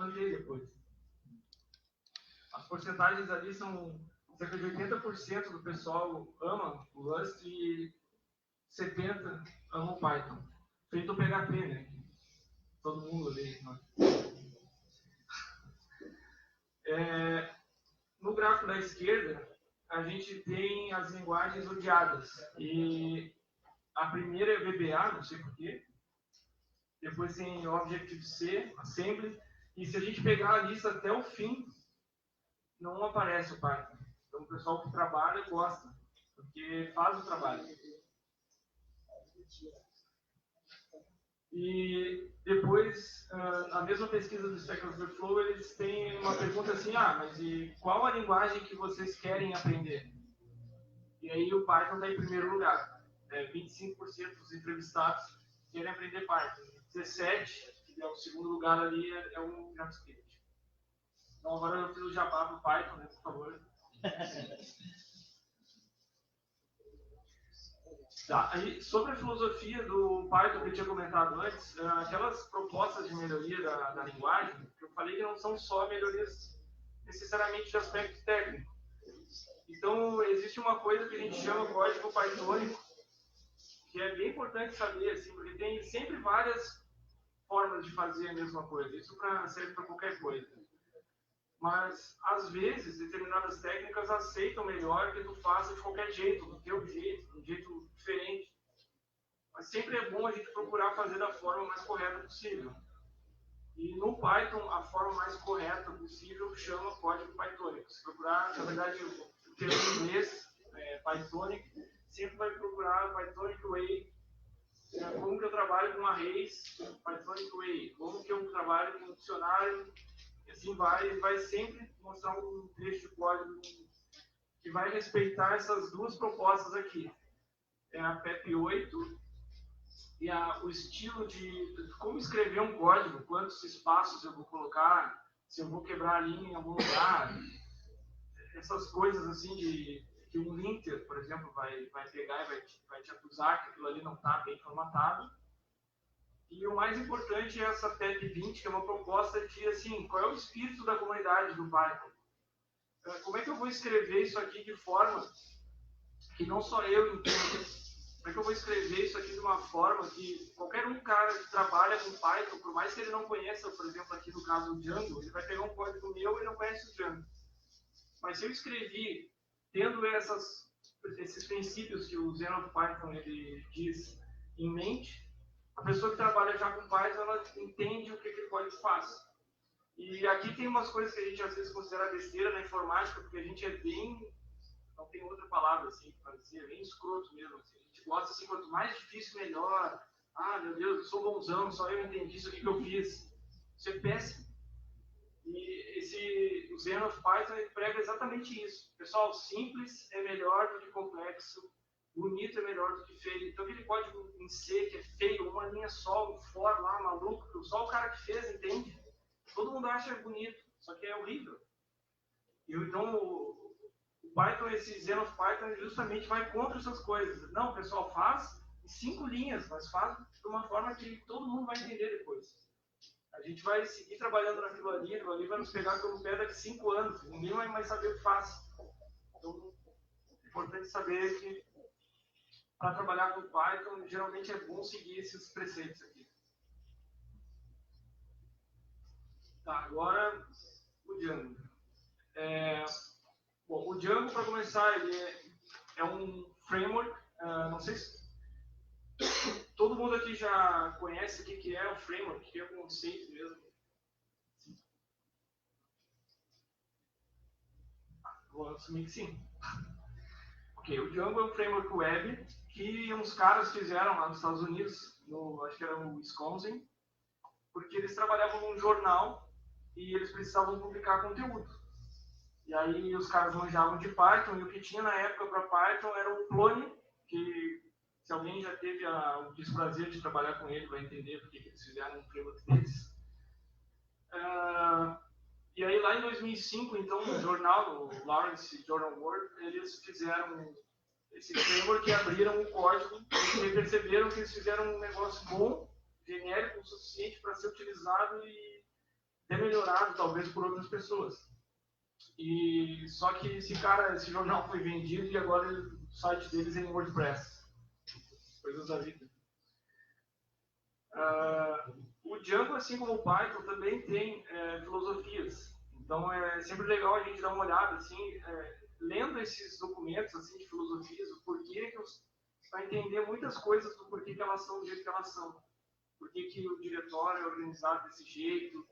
manter depois. As porcentagens ali são cerca de 80% do pessoal ama o Rust e 70% ama o Python. Feito o PHP, né? Todo mundo ali. No gráfico da esquerda, a gente tem as linguagens odiadas. E a primeira é VBA, não sei porquê. Depois tem Objective-C, Assembly. E se a gente pegar a lista até o fim, não aparece o Python. Então o pessoal que trabalha gosta, porque faz o trabalho. E depois, a mesma pesquisa do Stack Overflow, eles têm uma pergunta assim, mas e qual a linguagem que vocês querem aprender? E aí o Python está em primeiro lugar. 25% dos entrevistados querem aprender Python. 17%, que é o segundo lugar ali, é o JavaScript. Então agora eu fiz o jabá para o Python, né, por favor. Tá, aí, sobre a filosofia do Python que eu tinha comentado antes, aquelas propostas de melhoria da linguagem, que eu falei que não são só melhorias necessariamente de aspecto técnico. Então, existe uma coisa que a gente chama código pythônico, que é bem importante saber, assim, porque tem sempre várias formas de fazer a mesma coisa. Isso serve para qualquer coisa. Mas, às vezes, determinadas técnicas aceitam melhor que tu faça de qualquer jeito, do teu jeito, de um jeito diferente. Mas sempre é bom a gente procurar fazer da forma mais correta possível. E no Python, a forma mais correta possível chama código pythônico. Se procurar, na verdade, o termo em inglês, Pythonic, sempre vai procurar Pythonic Way. Como que eu trabalho com arrays, Pythonic Way. Como que eu trabalho com dicionário. E assim vai sempre mostrar um trecho de código que vai respeitar essas duas propostas aqui. É a PEP8 e o estilo de como escrever um código, quantos espaços eu vou colocar, se eu vou quebrar a linha em algum lugar. Essas coisas assim que um linter, por exemplo, vai pegar e vai te acusar que aquilo ali não está bem formatado. E o mais importante é essa PEP20, que é uma proposta de, assim, qual é o espírito da comunidade do Python? Como é que eu vou escrever isso aqui de forma que não só eu entendo? Como é que eu vou escrever isso aqui de uma forma que qualquer cara que trabalha com Python, por mais que ele não conheça, por exemplo, aqui no caso do Django, ele vai pegar um código meu e não conhece o Django. Mas se eu escrevi tendo esses princípios que o Zen of Python ele diz em mente, a pessoa que trabalha já com Python, ela entende o que aquele código faz. E aqui tem umas coisas que a gente às vezes considera besteira na informática, porque a gente é bem, não tem outra palavra assim para dizer, é bem escroto mesmo. Assim. A gente gosta assim, quanto mais difícil, melhor. Meu Deus, eu sou bonzão, só eu entendi isso aqui que eu fiz. Isso é péssimo. E o Zen of Python ele prega exatamente isso. Pessoal, simples é melhor do que complexo. Bonito é melhor do que feio. Então aquele código em C que é feio, uma linha só, um for lá, maluco, que só o cara que fez entende. Todo mundo acha bonito, só que é horrível. E então o Python, esse Zen of Python, justamente vai contra essas coisas. Não, pessoal, faz em 5 linhas, mas faz de uma forma que todo mundo vai entender depois. A gente vai seguir trabalhando naquilo ali vai nos pegar pelo pé daqui 5 anos. Ninguém vai mais saber o que faz. Então, é importante saber que para trabalhar com Python, geralmente é bom seguir esses preceitos aqui. Tá, agora o Django. Bom, o Django, para começar, ele é um framework. Não sei se todo mundo aqui já conhece o que é o framework, o que é o conceito mesmo. Vou assumir que sim. Ok, o Django é um framework web que uns caras fizeram lá nos Estados Unidos, acho que era no Wisconsin, porque eles trabalhavam num jornal e eles precisavam publicar conteúdo. E aí os caras manjavam de Python e o que tinha na época para Python era o Clone, que se alguém já teve o desprazer de trabalhar com ele vai entender porque eles fizeram um framework deles. E aí lá em 2005, então, no jornal, no Lawrence Journal World, eles fizeram esse framework e abriram o código e perceberam que eles fizeram um negócio bom, genérico o suficiente para ser utilizado e até melhorado, talvez, por outras pessoas. E só que esse jornal foi vendido e agora o site deles é em WordPress. Coisas da vida. O Django, assim como o Python, também tem filosofias. Então é sempre legal a gente dar uma olhada, assim, lendo esses documentos assim, de filosofias, o porquê que para entender muitas coisas do porquê que elas são do jeito que elas são. Por que o diretório é organizado desse jeito,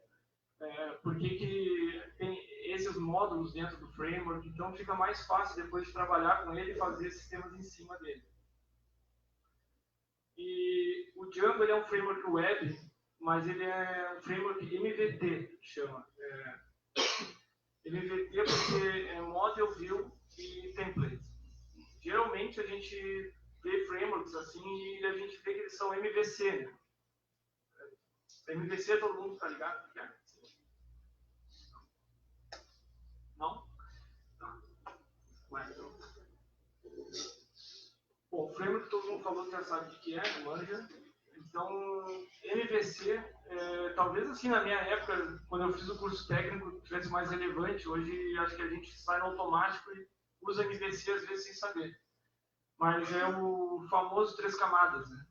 por que tem esses módulos dentro do framework. Então fica mais fácil depois de trabalhar com ele e fazer sistemas em cima dele. E o Django ele é um framework web, mas ele é um framework MVT, que chama. MVT porque é Model, View e Template. Geralmente a gente vê frameworks assim e a gente vê que eles são MVC, né? MVC todo mundo está ligado? Não? Não. Bom, o framework todo mundo falou que já sabe o que é, manja. Então, MVC, talvez assim na minha época, quando eu fiz o curso técnico, tivesse mais relevante. Hoje acho que a gente sai no automático e usa MVC às vezes sem saber. Mas é o famoso 3 camadas, né?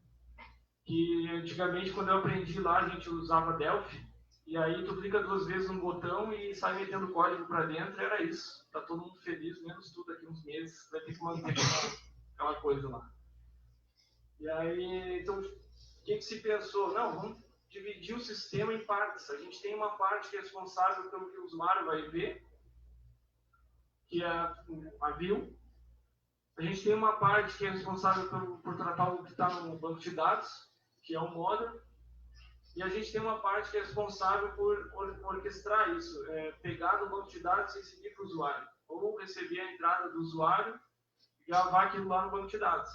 Que antigamente quando eu aprendi lá a gente usava Delphi, e aí tu clica 2 vezes no botão e sai metendo código para dentro, era isso. Tá todo mundo feliz, menos tu daqui uns meses, vai ter que manter aquela coisa lá. E aí, então, o que se pensou? Não, vamos dividir o sistema em partes. A gente tem uma parte que é responsável pelo que o usuário vai ver, que é a view. A gente tem uma parte que é responsável por tratar o que está no banco de dados, que é o model. E a gente tem uma parte que é responsável por orquestrar isso, pegar do banco de dados e seguir para o usuário. Ou receber a entrada do usuário e gravar aquilo lá no banco de dados.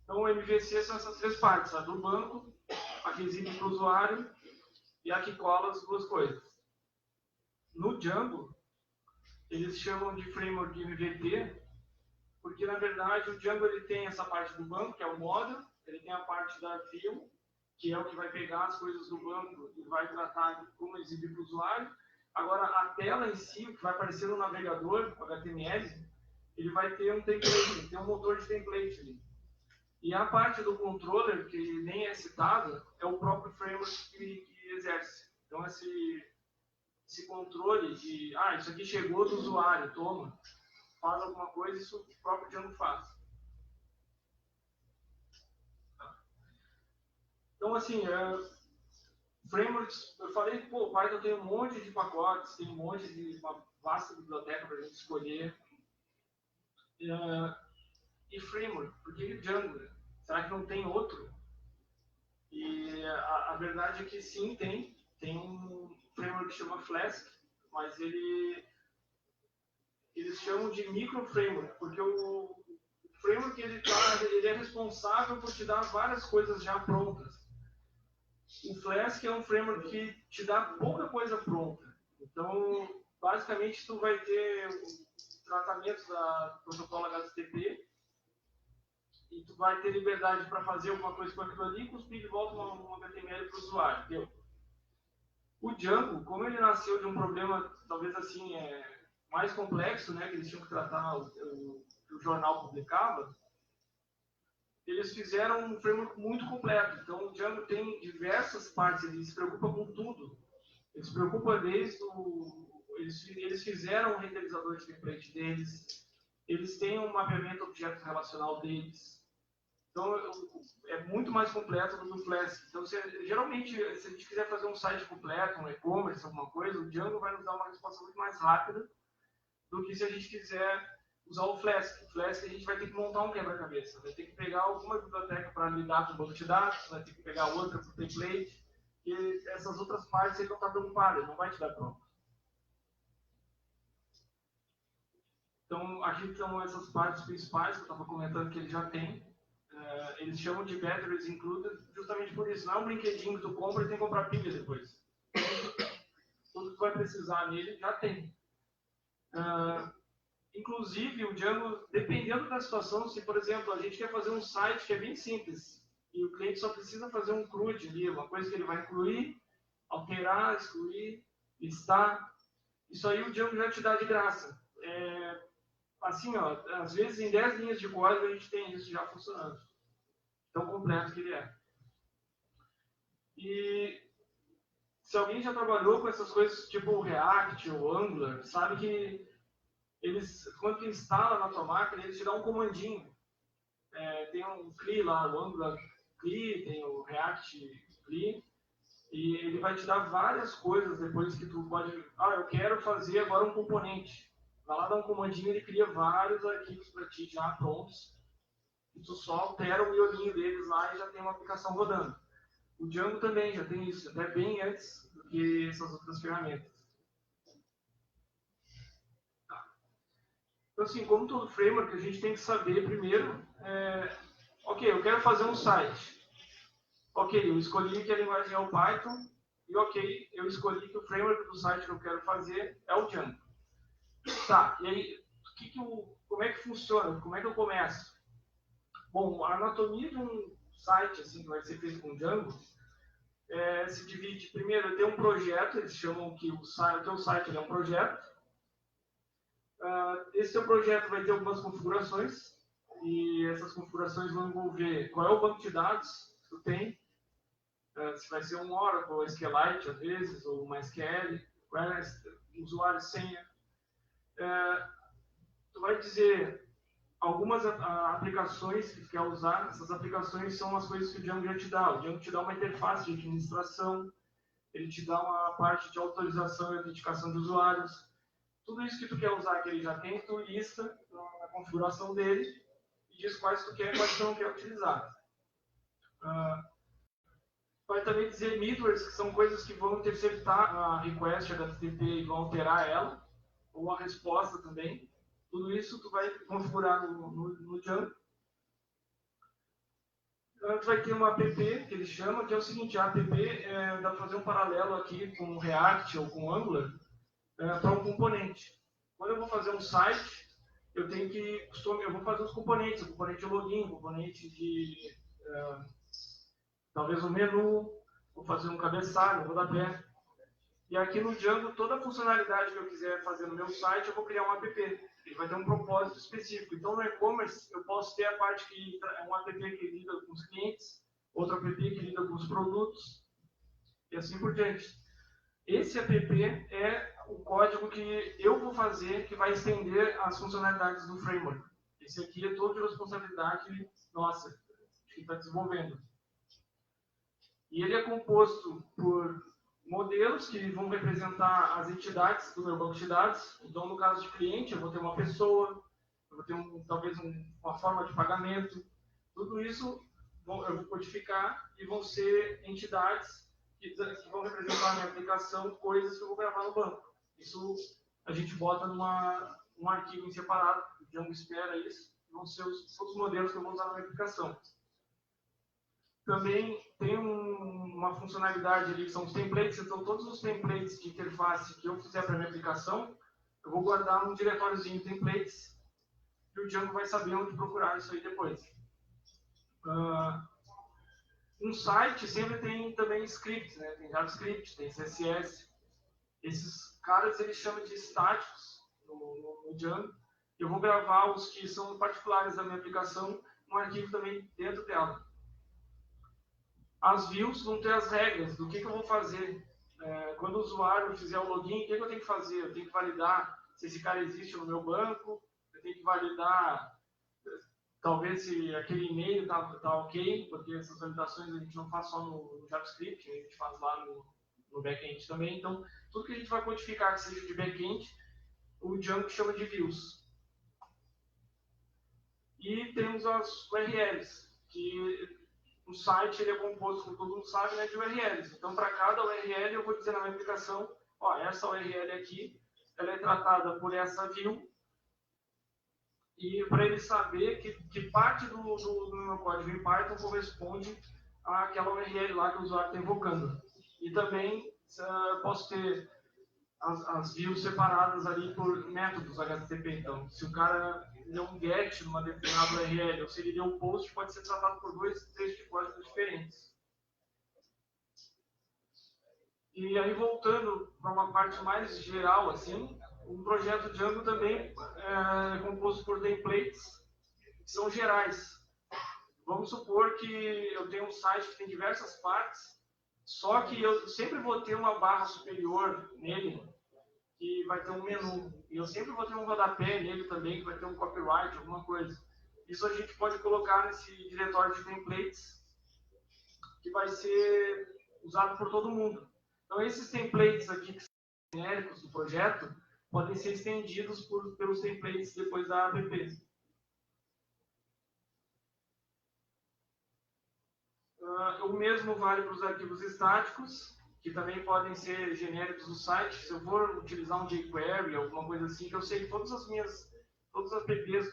Então, o MVC são essas 3 partes, a do banco, a que exibe para o usuário e a que cola as 2 coisas. No Django, eles chamam de framework MVT, porque, na verdade, o Django ele tem essa parte do banco, que é o model, ele tem a parte da view, que é o que vai pegar as coisas do banco e vai tratar como exibir para o usuário. Agora, a tela em si, o que vai aparecer no navegador, o HTML, ele vai ter um template, tem um motor de template ali. E a parte do controller, que nem é citada, é o próprio framework que exerce. Então, esse controle de, isso aqui chegou do usuário, toma, faz alguma coisa, isso o próprio Django faz. Então, assim, frameworks, eu falei que o Python tem um monte de pacotes, tem uma vasta biblioteca para a gente escolher. E framework, por que Django? Será que não tem outro? E a verdade é que sim, tem um framework que chama Flask, mas eles chamam de micro framework, porque o framework ele é responsável por te dar várias coisas já prontas. O Flask é um framework que te dá pouca coisa pronta. Então, basicamente, tu vai ter o tratamento do protocolo HTTP e tu vai ter liberdade para fazer alguma coisa com aquilo ali e cuspir de volta um HTML para o usuário. Entendeu? O Django, como ele nasceu de um problema, talvez assim, mais complexo, né, que eles tinham que tratar, o jornal publicava, eles fizeram um framework muito completo. Então, o Django tem diversas partes, ele se preocupa com tudo. Ele se preocupa desde eles fizeram um renderizador de template deles, eles têm um mapeamento objeto relacional deles. Então, é muito mais completo do que o Flask. Então, geralmente, se a gente quiser fazer um site completo, um e-commerce, alguma coisa, o Django vai nos dar uma resposta muito mais rápida do que se a gente quiser usar o Flask. O Flask a gente vai ter que montar um quebra-cabeça, vai ter que pegar alguma biblioteca para lidar com o banco de dados, vai ter que pegar outra para o template, e essas outras partes ele não está preocupado, ele não vai te dar pronto. Então, aqui estão essas partes principais que eu estava comentando que ele já tem. Eles chamam de batteries included justamente por isso. Não é um brinquedinho que tu compra e tem que comprar pilha depois. Tudo que tu vai precisar nele já tem. Inclusive, o Django, dependendo da situação, se, por exemplo, a gente quer fazer um site que é bem simples e o cliente só precisa fazer um CRUD ali, uma coisa que ele vai incluir alterar, excluir, listar. Isso aí o Django já te dá de graça. Assim, ó, às vezes em 10 linhas de código a gente tem isso já funcionando. Tão completo que ele é. E se alguém já trabalhou com essas coisas tipo o React ou Angular, sabe que eles, quando tu instala na tua máquina, eles te dão um comandinho. Tem um CLI lá, o Angular CLI, tem o React CLI, e ele vai te dar várias coisas depois que tu pode... eu quero fazer agora um componente. Vai lá dar um comandinho, ele cria vários arquivos para ti já prontos, e tu só altera o miolinho deles lá e já tem uma aplicação rodando. O Django também já tem isso, até bem antes do que essas outras ferramentas. Então, assim, como todo framework, a gente tem que saber primeiro, ok, eu quero fazer um site. Ok, eu escolhi que a linguagem é o Python, e ok, eu escolhi que o framework do site que eu quero fazer é o Django. Tá, e aí, como é que funciona? Como é que eu começo? Bom, a anatomia de um site, assim, que vai ser feito com Django, se divide, primeiro, tem um projeto, eles chamam que o teu site é um projeto. Esse teu projeto vai ter algumas configurações, e essas configurações vão envolver qual é o banco de dados que tu tem, se vai ser um Oracle, ou SQLite, às vezes, ou uma SQL, qual é o usuário, senha. Tu vai dizer algumas aplicações que tu quer usar. Essas aplicações são as coisas que o Django já te dá. O Django te dá uma interface de administração, ele te dá uma parte de autorização e autenticação de usuários. Tudo isso que tu quer usar, que ele já tem, tu lista na configuração dele e diz quais tu quer e quais tu não quer utilizar. Vai também dizer middlewares, que são coisas que vão interceptar a request HTTP e vão alterar ela, ou a resposta também. Tudo isso tu vai configurar no Django. Tu vai ter uma app, que ele chama, que é o seguinte, a app dá para fazer um paralelo aqui com o React ou com o Angular, para um componente. Quando eu vou fazer um site, eu vou fazer os componentes, o componente de login, o componente de talvez um menu, vou fazer um cabeçalho, um rodapé. E aqui no Django, toda a funcionalidade que eu quiser fazer no meu site, eu vou criar um app. Ele vai ter um propósito específico. Então, no e-commerce, eu posso ter a parte que é um app que lida com os clientes, outro app que lida com os produtos, e assim por diante. Esse app é o código que eu vou fazer, que vai estender as funcionalidades do framework. Esse aqui é toda a responsabilidade nossa, de quem está desenvolvendo. E ele é composto por modelos que vão representar as entidades do meu banco de dados. Então, no caso de cliente, eu vou ter uma pessoa, eu vou ter talvez uma forma de pagamento. Tudo isso eu vou codificar e vão ser entidades que vão representar a minha aplicação, coisas que eu vou gravar no banco. Isso a gente bota num arquivo em separado, o Django espera isso, vão ser os modelos que eu vou usar na minha aplicação. Também tem uma funcionalidade ali, que são os templates. Então, todos os templates de interface que eu fizer para a minha aplicação, eu vou guardar num diretóriozinho templates, e o Django vai saber onde procurar isso aí depois. Um site sempre tem também scripts, né? Tem JavaScript, tem CSS. Esses caras eles chamam de estáticos no Django. Eu vou gravar os que são particulares da minha aplicação, um arquivo também dentro dela. As views vão ter as regras do que eu vou fazer. Quando o usuário fizer o login, o que eu tenho que fazer? Eu tenho que validar se esse cara existe no meu banco, eu tenho que validar talvez se aquele e-mail está ok, porque essas validações a gente não faz só no JavaScript, a gente faz lá no back-end também. Então, tudo que a gente vai codificar que seja de back-end, o Django chama de views. E temos as URLs, que o site ele é composto, como todo mundo sabe, né, de URLs. Então, para cada URL, eu vou dizer na minha aplicação, essa URL aqui, ela é tratada por essa view, e para ele saber que parte do meu código em Python corresponde àquela URL lá que o usuário está invocando. E também posso ter as views separadas ali por métodos HTTP. Então, se o cara deu um get numa determinada URL, ou se ele deu um post, pode ser tratado por 2 textos de código diferentes. E aí, voltando para uma parte mais geral, assim, um projeto Django também é composto por templates que são gerais. Vamos supor que eu tenho um site que tem diversas partes, só que eu sempre vou ter uma barra superior nele, que vai ter um menu. E eu sempre vou ter um rodapé nele também, que vai ter um copyright, alguma coisa. Isso a gente pode colocar nesse diretório de templates, que vai ser usado por todo mundo. Então, esses templates aqui, que são genéricos do projeto, podem ser estendidos pelos templates depois da app. O mesmo vale para os arquivos estáticos, que também podem ser genéricos do site. Se eu for utilizar um jQuery, alguma coisa assim, que eu sei que todas as apps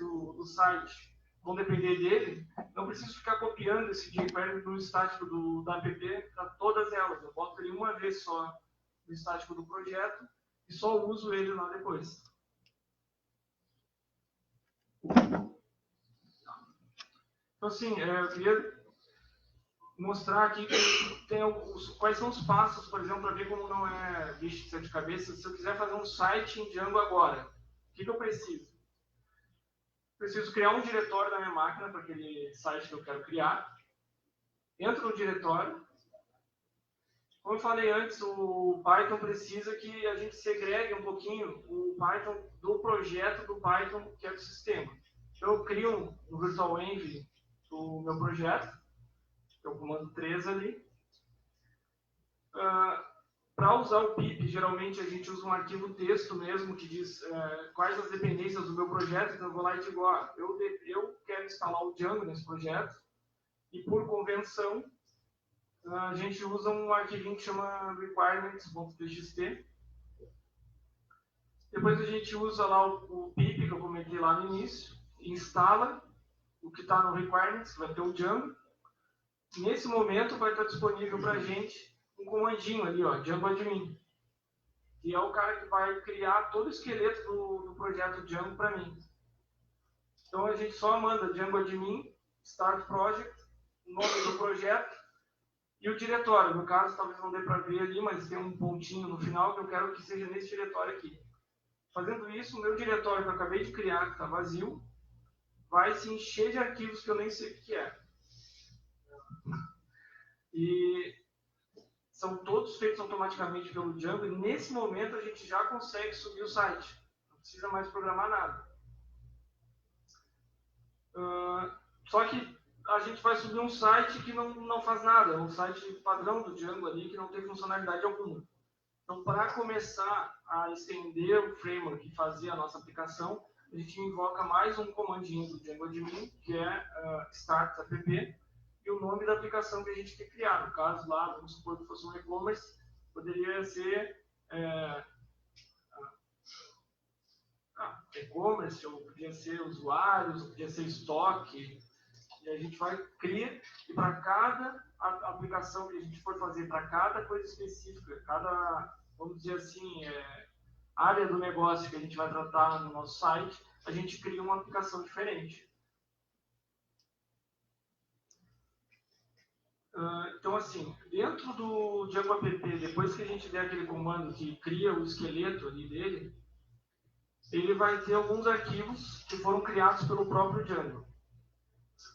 do site vão depender dele, não preciso ficar copiando esse jQuery no estático da app para todas elas. Eu boto ele uma vez só no estático do projeto e só uso ele lá depois. Então, assim, eu queria mostrar aqui quais são os passos, por exemplo, para ver como não é bicho de sete cabeças. Se eu quiser fazer um site em Django agora, o que eu preciso? Preciso criar um diretório na minha máquina para aquele site que eu quero criar. Entro no diretório. Como eu falei antes, o Python precisa que a gente segregue um pouquinho o Python do projeto do Python, que é do sistema. Então, eu crio no VirtualEnv o meu projeto, que é o comando 3 ali. Para usar o pip, geralmente a gente usa um arquivo texto mesmo, que diz quais as dependências do meu projeto. Então, eu vou lá e digo, eu quero instalar o Django nesse projeto, e por convenção, a gente usa um arquivinho que chama requirements.txt. Depois a gente usa lá o pip, que eu comentei lá no início, instala o que está no requirements, vai ter o Django. Nesse momento vai estar disponível para a gente um comandinho ali, ó, Django Admin, que é o cara que vai criar todo o esqueleto do projeto Django para mim. Então a gente só manda Django Admin, Start Project, o nome do projeto e o diretório. No caso, talvez não dê para ver ali, mas tem um pontinho no final que eu quero que seja nesse diretório aqui. Fazendo isso, o meu diretório que eu acabei de criar, que está vazio, vai se encher de arquivos que eu nem sei o que é. E são todos feitos automaticamente pelo Django, e nesse momento a gente já consegue subir o site. Não precisa mais programar nada. Só que a gente vai subir um site que não faz nada, um site padrão do Django ali, que não tem funcionalidade alguma. Então, para começar a estender o framework e fazer a nossa aplicação, a gente invoca mais um comandinho do Django Admin, que é start app, e o nome da aplicação que a gente quer criar. No caso lá, vamos supor que fosse um e-commerce, poderia ser e-commerce, ou podia ser usuários, ou podia ser estoque. E a gente vai criar, e para cada aplicação que a gente for fazer, para cada coisa específica, cada, vamos dizer assim, área do negócio que a gente vai tratar no nosso site, a gente cria uma aplicação diferente. Então, assim, dentro do Django app, depois que a gente der aquele comando que cria o esqueleto ali dele, ele vai ter alguns arquivos que foram criados pelo próprio Django.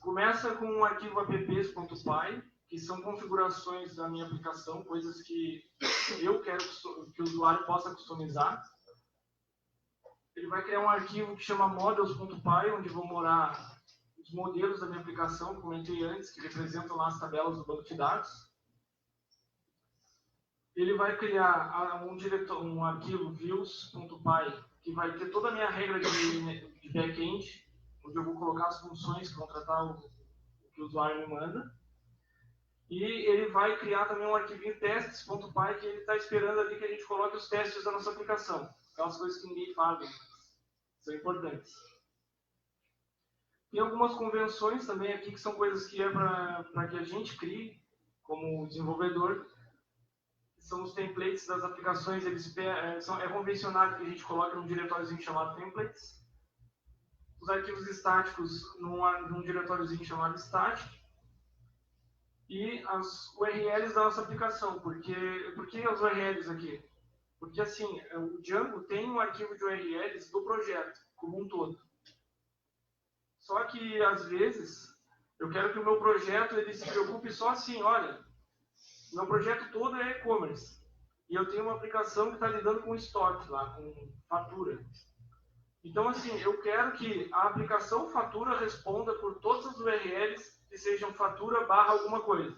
Começa com um arquivo apps.py, que são configurações da minha aplicação, coisas que eu quero que o usuário possa customizar. Ele vai criar um arquivo que chama models.py, onde vão morar os modelos da minha aplicação, como eu comentei antes, que representam lá as tabelas do banco de dados. Ele vai criar um arquivo views.py, que vai ter toda a minha regra de back-end, onde eu vou colocar as funções que vão tratar o que o usuário me manda. E ele vai criar também um arquivinho testes.py, que ele está esperando ali que a gente coloque os testes da nossa aplicação. Aquelas coisas que ninguém fala, são importantes. Tem algumas convenções também aqui, que são coisas que é para que a gente crie, como desenvolvedor. São os templates das aplicações, é convencionado que a gente coloque num diretóriozinho chamado templates. Os arquivos estáticos num diretóriozinho chamado static. e as URLs da nossa aplicação. Por que as URLs aqui? Porque assim, o Django tem um arquivo de URLs do projeto, como um todo. Só que, às vezes, eu quero que o meu projeto ele se preocupe só assim, olha, meu projeto todo é e-commerce. E eu tenho uma aplicação que está lidando com estoque lá, com fatura. Então, assim, eu quero que a aplicação fatura responda por todas as URLs que sejam fatura barra alguma coisa.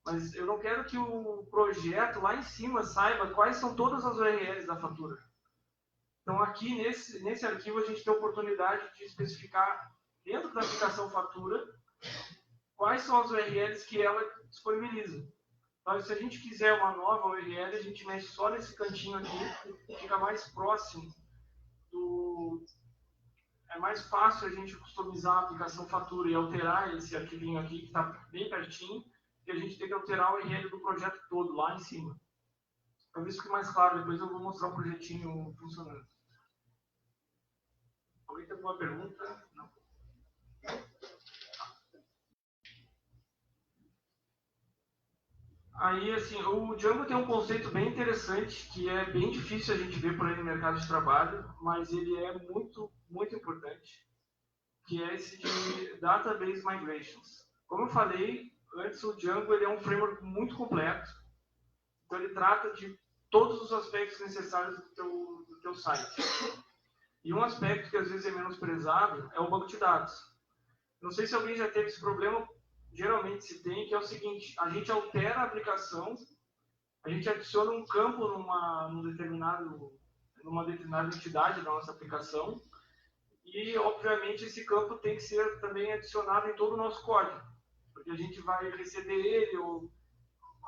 Mas eu não quero que o projeto lá em cima saiba quais são todas as URLs da fatura. Então, aqui nesse arquivo, a gente tem a oportunidade de especificar dentro da aplicação fatura quais são as URLs que ela disponibiliza. Então, se a gente quiser uma nova URL, a gente mexe só nesse cantinho aqui, fica mais próximo do... É mais fácil a gente customizar a aplicação fatura e alterar esse arquivinho aqui, que está bem pertinho, que a gente tem que alterar o URL do projeto todo, lá em cima. Talvez fique mais claro, depois eu vou mostrar o projetinho funcionando. Alguém tem alguma pergunta? Não. Aí, assim, o Django tem um conceito bem interessante, que é bem difícil a gente ver por aí no mercado de trabalho, mas ele é muito, muito importante, que é esse de Database Migrations. Como eu falei antes, o Django ele é um framework muito completo, então ele trata de todos os aspectos necessários do teu site. E um aspecto que às vezes é menosprezado é o banco de dados. Não sei se alguém já teve esse problema, geralmente se tem, que é o seguinte, a gente altera a aplicação, a gente adiciona um campo numa determinada entidade da nossa aplicação e, obviamente, esse campo tem que ser também adicionado em todo o nosso código, porque a gente vai receber ele ou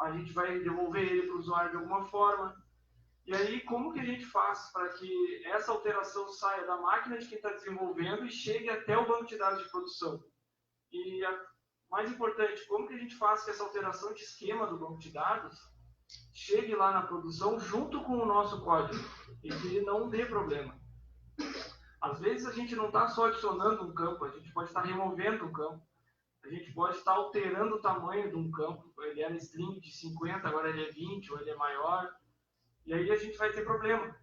a gente vai devolver ele para o usuário de alguma forma. E aí, como que a gente faz para que essa alteração saia da máquina de quem está desenvolvendo e chegue até o banco de dados de produção? E, mais importante, como que a gente faz que essa alteração de esquema do banco de dados chegue lá na produção junto com o nosso código e que não dê problema? Às vezes a gente não está só adicionando um campo, a gente pode estar removendo um campo, a gente pode estar alterando o tamanho de um campo, ele era string de 50, agora ele é 20, ou ele é maior, e aí a gente vai ter problema.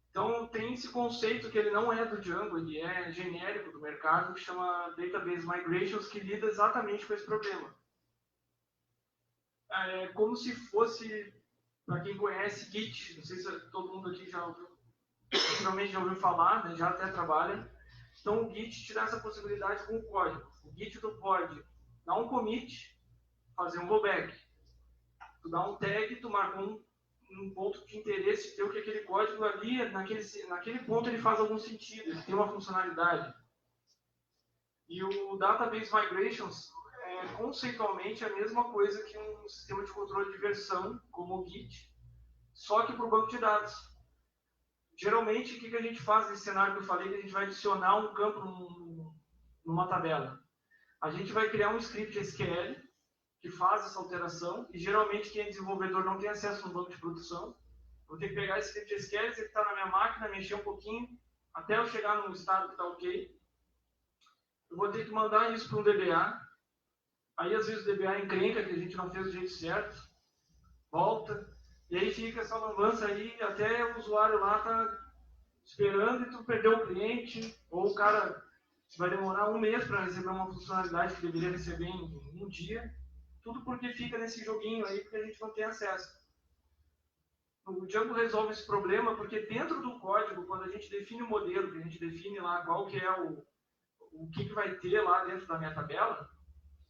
Então tem esse conceito que ele não é do Django, ele é genérico do mercado, que chama Database Migrations, que lida exatamente com esse problema. É como se fosse, para quem conhece Git, não sei se todo mundo aqui já ouviu, provavelmente já ouviu falar, né, já até trabalha. Então o Git te dá essa possibilidade com o código. O Git tu pode dar um commit, fazer um rollback. Tu dá um tag, tu marca um ponto de interesse teu, que aquele código ali, naquele ponto ele faz algum sentido, ele tem uma funcionalidade. E o Database Migrations é conceitualmente a mesma coisa que um sistema de controle de versão, como o Git, só que para o banco de dados. Geralmente, o que a gente faz nesse cenário que eu falei, que a gente vai adicionar um campo numa tabela? A gente vai criar um script SQL que faz essa alteração, e geralmente quem é desenvolvedor não tem acesso no banco de produção. Vou ter que pegar esse script SQL, executar na minha máquina, mexer um pouquinho, até eu chegar num estado que está ok. Eu vou ter que mandar isso para um DBA. Aí, às vezes, o DBA encrenca que a gente não fez do jeito certo, volta, e aí fica essa lambança aí, até o usuário lá tá esperando e tu perdeu o cliente, ou o cara vai demorar um mês para receber uma funcionalidade que deveria receber em um dia. Tudo porque fica nesse joguinho aí, porque a gente não tem acesso. O Django resolve esse problema porque dentro do código, quando a gente define o modelo, que a gente define lá qual que é o que vai ter lá dentro da minha tabela,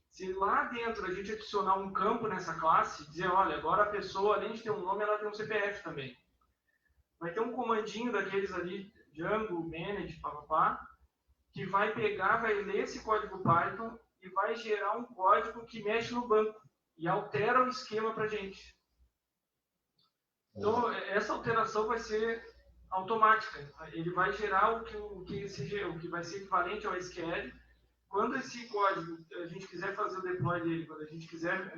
se lá dentro a gente adicionar um campo nessa classe, dizer, olha, agora a pessoa, além de ter um nome, ela tem um CPF também. Vai ter um comandinho daqueles ali, Django, manage, papapá, que vai pegar, vai ler esse código Python e vai gerar um código que mexe no banco e altera o esquema para a gente. Então, essa alteração vai ser automática. Ele vai gerar o que vai ser equivalente ao SQL. Quando esse código, a gente quiser fazer o deploy dele, quando a gente quiser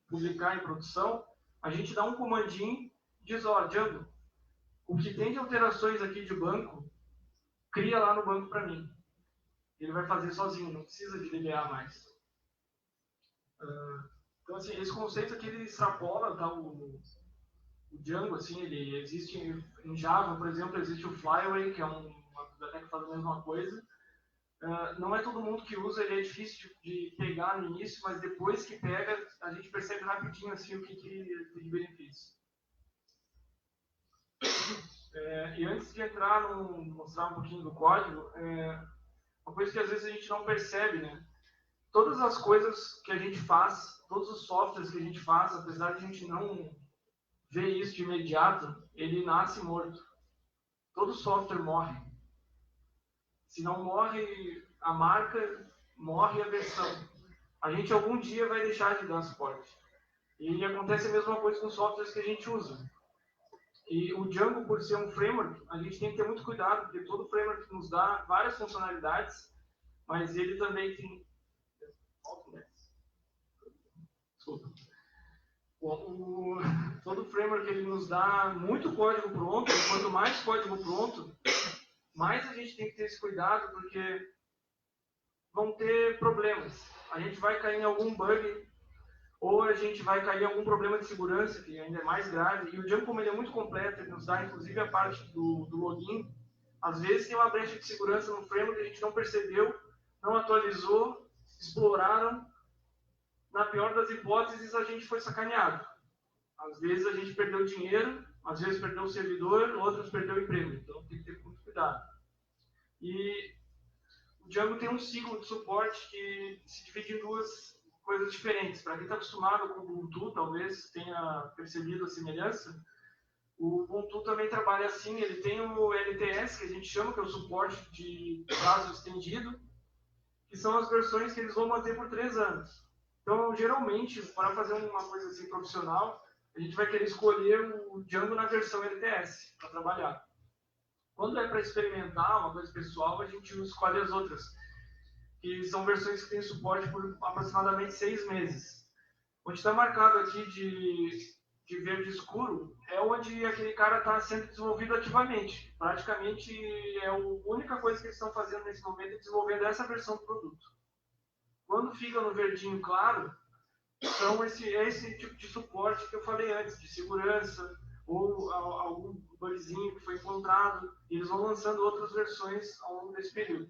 publicar em produção, a gente dá um comandinho e diz, ó, Django, o que tem de alterações aqui de banco, cria lá no banco para mim. Ele vai fazer sozinho, não precisa de DBA mais. Então, assim, esse conceito aqui, ele extrapola, tá, o Django, assim, ele existe em Java, por exemplo, existe o Flyway, que é uma biblioteca que faz a mesma coisa. Não é todo mundo que usa, ele é difícil de pegar no início, mas depois que pega, a gente percebe rapidinho assim, o que tem de benefício. E antes de entrar mostrar um pouquinho do código, uma coisa que às vezes a gente não percebe, né? Todas as coisas que a gente faz, todos os softwares que a gente faz, apesar de a gente não ver isso de imediato, ele nasce morto. Todo software morre. Se não morre a marca, morre a versão. A gente algum dia vai deixar de dar suporte. E acontece a mesma coisa com softwares que a gente usa. E o Django, por ser um framework, a gente tem que ter muito cuidado, porque todo framework nos dá várias funcionalidades, mas ele também tem... Desculpa. Todo framework ele nos dá muito código pronto, e quanto mais código pronto, mais a gente tem que ter esse cuidado, porque vão ter problemas. A gente vai cair em algum bug, ou a gente vai cair em algum problema de segurança, que ainda é mais grave. E o Django, como ele é muito completo, ele nos dá inclusive a parte do login. Às vezes tem uma brecha de segurança no framework que a gente não percebeu, não atualizou, exploraram. Na pior das hipóteses, a gente foi sacaneado. Às vezes a gente perdeu dinheiro, às vezes perdeu o servidor, outros perdeu o emprego. Então tem que ter muito cuidado. E o Django tem um ciclo de suporte que se divide em duas coisas diferentes. Para quem está acostumado com o Ubuntu, talvez tenha percebido a semelhança. O Ubuntu também trabalha assim, ele tem o LTS, que a gente chama, que é o suporte de prazo estendido, que são as versões que eles vão manter por 3 anos. Então, geralmente, para fazer uma coisa assim profissional, a gente vai querer escolher o Django na versão LTS para trabalhar. Quando é para experimentar uma coisa pessoal, a gente escolhe as outras, que são versões que têm suporte por aproximadamente 6 meses. Onde está marcado aqui de verde escuro é onde aquele cara está sendo desenvolvido ativamente. Praticamente é a única coisa que eles estão fazendo nesse momento é desenvolvendo essa versão do produto. Quando fica no verdinho claro, são esse tipo de suporte que eu falei antes, de segurança, ou algum bugzinho que foi encontrado, e eles vão lançando outras versões ao longo desse período.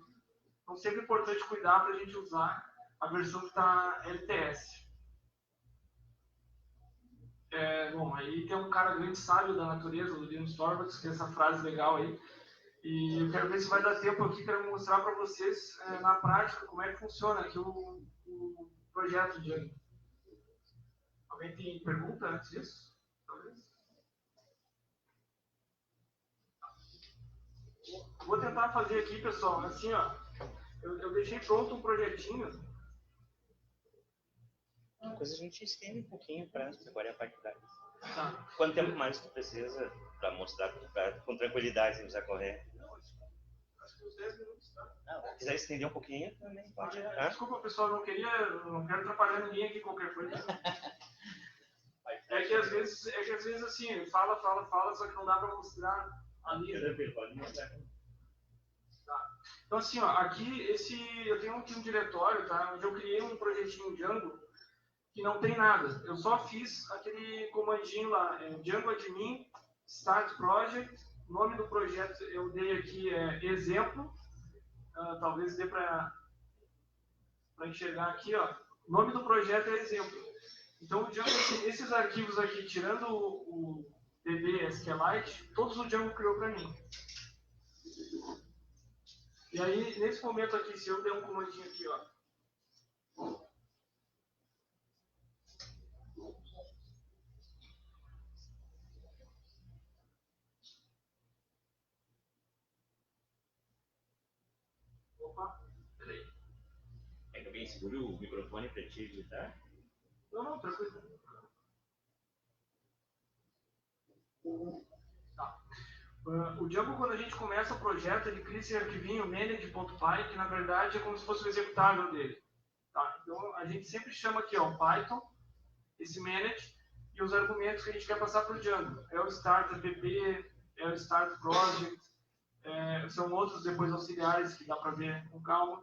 Então, sempre é importante cuidar para a gente usar a versão que está LTS. Bom, aí tem um cara grande sábio da natureza, o Linus Torvalds, que tem essa frase legal aí. E eu quero ver se vai dar tempo aqui para mostrar para vocês, na prática, como é que funciona aqui o projeto Django. Alguém tem pergunta antes disso? Talvez. Vou tentar fazer aqui, pessoal, assim, ó. Eu deixei pronto um projetinho. Depois a gente estende um pouquinho para agora é a parte prática. Tá. Quanto tempo mais tu precisa para mostrar com tranquilidade sem precisar correr? Acho que uns 10 minutos, tá? Se quiser estender um pouquinho, também pode. Desculpa, pessoal, não quero atrapalhar ninguém aqui qualquer coisa. É que às vezes assim, fala, só que não dá para mostrar ali. Tá. Então assim, ó, aqui eu tenho aqui um diretório, tá? Onde eu criei um projetinho Django que não tem nada. Eu só fiz aquele comandinho lá, Django admin, start project. O nome do projeto eu dei aqui exemplo. Talvez dê para enxergar aqui, ó. O nome do projeto é exemplo. Então, o Django, esses arquivos aqui, tirando o DB SQLite, todos o Django criou para mim. E aí, nesse momento aqui, se eu der um comandinho aqui, ó. Opa, peraí. É que alguém segura o microfone para te digitar? Não, tranquilo. Tá. O Django, quando a gente começa o projeto, ele cria esse arquivinho manage.py, que na verdade é como se fosse o executável dele. Tá? Então, a gente sempre chama aqui, ó, Python, esse manage, e os argumentos que a gente quer passar para o Django. É o start app, é o start project, são outros depois auxiliares que dá para ver com calma.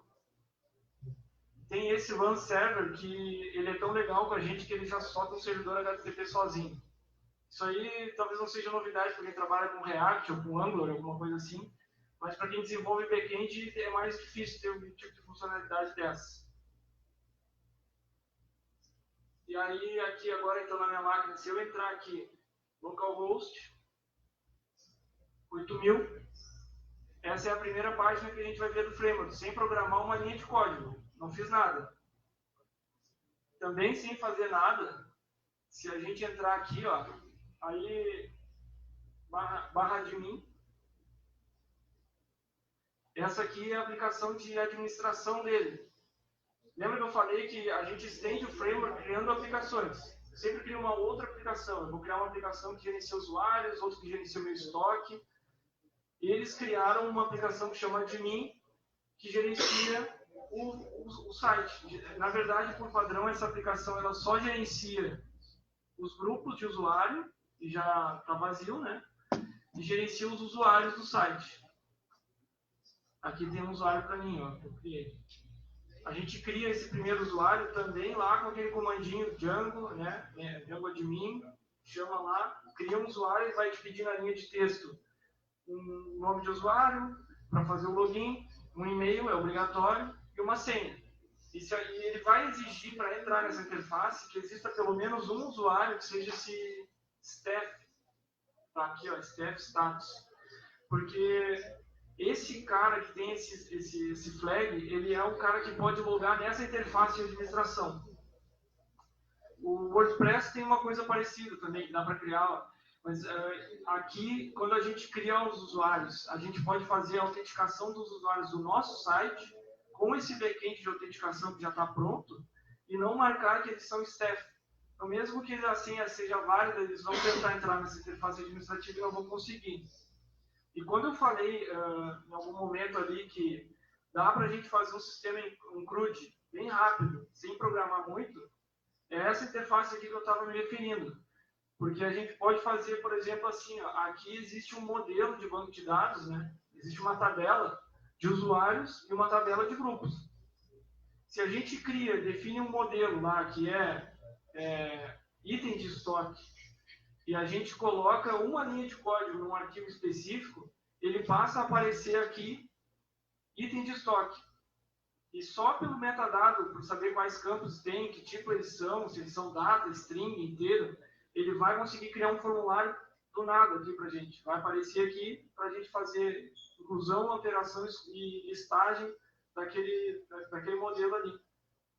tem esse LAN server que ele é tão legal com a gente que ele já solta um servidor HTTP sozinho. Isso aí talvez não seja novidade para quem trabalha com React ou com Angular, alguma coisa assim, mas para quem desenvolve back-end é mais difícil ter um tipo de funcionalidade dessa. E aí, aqui agora, então, na minha máquina, se eu entrar aqui, localhost 8000, essa é a primeira página que a gente vai ver do framework, sem programar uma linha de código. Não fiz nada. Também sem fazer nada, se a gente entrar aqui, ó, aí, barra admin, essa aqui é a aplicação de administração dele. Lembra que eu falei que a gente estende o framework criando aplicações? Eu sempre crio uma outra aplicação. Eu vou criar uma aplicação que gerencia usuários, outra que gerencia o meu estoque. E eles criaram uma aplicação que chama admin, que gerencia o site. Na verdade, por padrão, essa aplicação ela só gerencia os grupos de usuário, e já está vazio, né? E gerencia os usuários do site. Aqui tem um usuário para mim, ó, que eu criei. A gente cria esse primeiro usuário também lá com aquele comandinho Django, né? Django admin, chama lá, cria um usuário e vai te pedir na linha de texto um nome de usuário para fazer o login, um e-mail, é obrigatório, e uma senha. E ele vai exigir para entrar nessa interface que exista pelo menos um usuário que seja esse staff. Tá aqui, ó, staff status. Porque esse cara que tem esse flag, ele é o cara que pode logar nessa interface de administração. O WordPress tem uma coisa parecida também, que dá para criar. Mas aqui, quando a gente cria os usuários, a gente pode fazer a autenticação dos usuários do nosso site com esse backend de autenticação que já está pronto e não marcar que eles são staff. Então, mesmo que a senha seja válida, eles vão tentar entrar nessa interface administrativa e não vão conseguir. E quando eu falei em algum momento ali que dá para a gente fazer um sistema em CRUD bem rápido, sem programar muito, é essa interface aqui que eu estava me referindo. Porque a gente pode fazer, por exemplo, assim, ó, aqui existe um modelo de banco de dados, né? Existe uma tabela de usuários e uma tabela de grupos. Se a gente define um modelo lá que é item de estoque, e a gente coloca uma linha de código num arquivo específico, ele passa a aparecer aqui item de estoque. E só pelo metadado, por saber quais campos tem, que tipo eles são, se eles são data, string, inteiro, ele vai conseguir criar um formulário do nada aqui para a gente. Vai aparecer aqui para a gente fazer inclusão, alteração e listagem daquele modelo ali.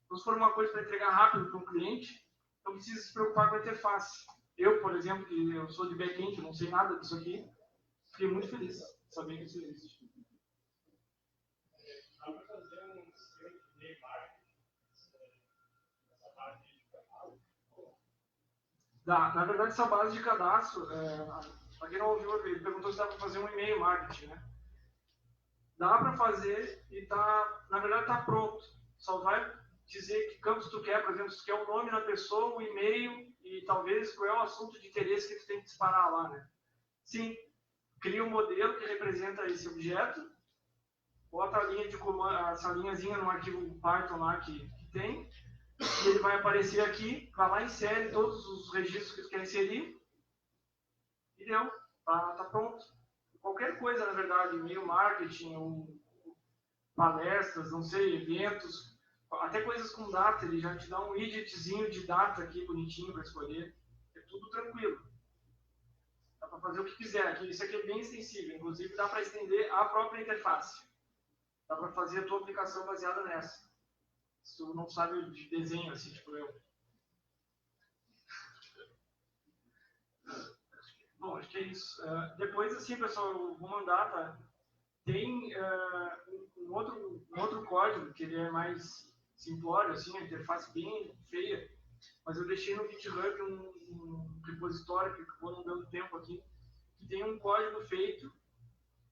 Então, se for uma coisa para entregar rápido para um cliente, não precisa se preocupar com a interface. Eu, por exemplo, que eu sou de back-end, não sei nada disso aqui, fiquei muito feliz de saber que isso existe. Dá para fazer um sistema de e-mail nessa base de cadastro? Dá. Na verdade, essa base de cadastro, para quem não ouviu, ele perguntou se dá para fazer um e-mail marketing, né? Dá para fazer e na verdade está pronto. Só vai dizer que campos tu quer, por exemplo, se tu quer o nome da pessoa, o e-mail e talvez qual é o assunto de interesse que tu tem que disparar lá, né? Sim, cria um modelo que representa esse objeto, bota a linha de comando, essa linhazinha no arquivo Python lá que tem, e ele vai aparecer aqui, vai lá, insere todos os registros que tu quer inserir, e deu, tá pronto. Qualquer coisa, na verdade, e-mail marketing, ou palestras, não sei, eventos, até coisas com data, ele já te dá um widgetzinho de data aqui, bonitinho para escolher, é tudo tranquilo. Dá para fazer o que quiser, isso aqui é bem extensível, inclusive dá para estender a própria interface. Dá para fazer a tua aplicação baseada nessa. Se tu não sabe de desenho, assim, tipo eu. Bom, acho que é isso. Depois, assim, pessoal, eu vou mandar, tá? Tem um outro código, que ele é mais simplório, assim, a interface bem feia, mas eu deixei no GitHub um repositório que acabou não dando tempo aqui, que tem um código feito,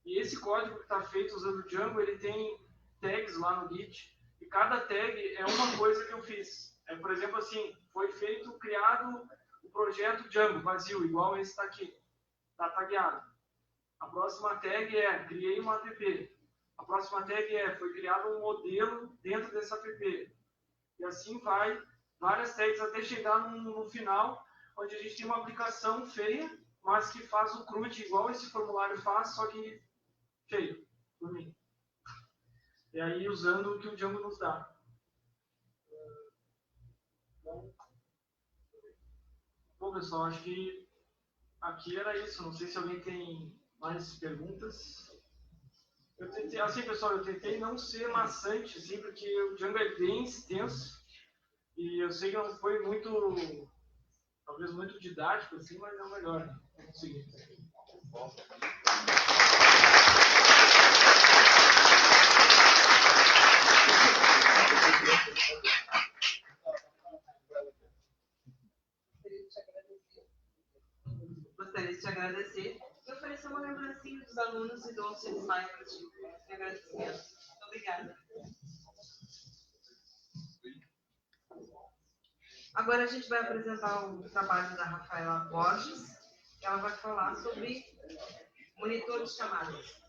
e esse código que está feito usando o Django, ele tem tags lá no Git, e cada tag é uma coisa que eu fiz. Por exemplo, assim, foi criado o projeto Django, vazio, igual esse está aqui, está tagueado. A próxima tag criei uma app. A próxima tag foi criado um modelo dentro dessa app. E assim vai, várias tags até chegar no final, onde a gente tem uma aplicação feia, mas que faz o CRUD igual esse formulário faz, só que feio, por mim. E aí usando o que o Django nos dá. Bom, pessoal, acho que aqui era isso. Não sei se alguém tem mais perguntas. Eu tentei, assim, pessoal, eu tentei não ser maçante, assim, porque o Django é bem extenso. E eu sei que não foi muito, talvez muito didático, assim, mas é o melhor. Né? Vamos conseguir. Gostaria de te agradecer e oferecer uma lembrancinha dos alunos e do auxílio SMAI para ti. Agradecimento. Muito obrigada. Agora a gente vai apresentar o trabalho da Rafaela Borges, que ela vai falar sobre monitor de chamadas.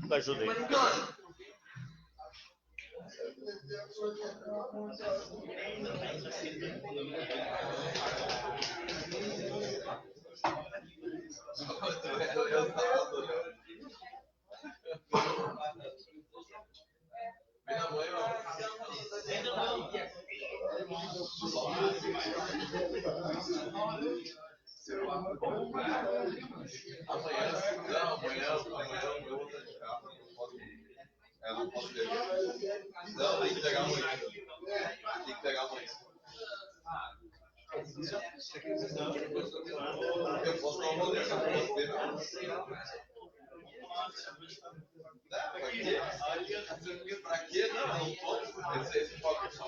Ajuda aí. Monitor. Não posso ter. Não, tem que pegar muito. Tem que pegar muito. Eu posso dar uma mudança, eu posso ter. Pra quê? Não, não tô. Esse foco é só.